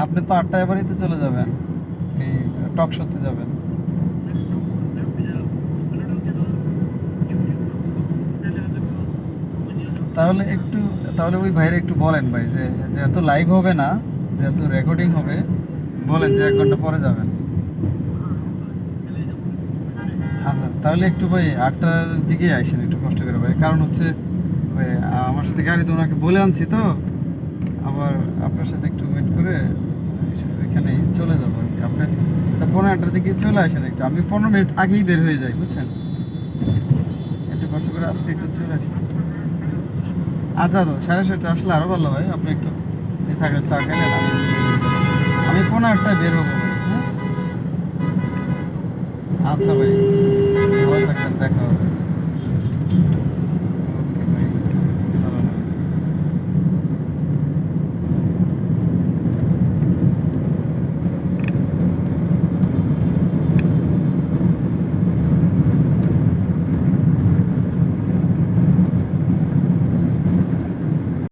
আপনি তো 8টায় বাড়িতে চলে যাবেন, এই টক শোতে যাবেন। তাহলে একটু, তাহলে ওই ভাইরে একটু বলেন ভাই যে যেহেতু লাইভ হবে না, যেহেতু রেকর্ডিং হবে, বলেন যে 1 ঘন্টা পরে যাবেন। আচ্ছা তাহলে একটু ভাই 8টার দিকে আইসেন একটু কষ্ট করে ভাই, কারণ হচ্ছে ওই আমার সাথে গাড়ি তো ওনাকে বলে আনছি তো, আবার আপনার সাথে একটু ওয়েট করে এখানে চলে যাবো আর কি। আপনি তা 8:30টার দিকে চলে আসেন একটু, আমি 15 মিনিট আগেই বের হয়ে যাই বুঝছেন, একটু কষ্ট করে আজকে একটু চলে আসেন। আচ্ছা আচ্ছা 7:30 আসলে আরও ভালো হয়, আপনি একটু থাকেন চা খেলেন, আমি 8:15টায় বের হবো ভাই, হ্যাঁ? আচ্ছা ভাই, ভালো থাকবেন, দেখা হবে।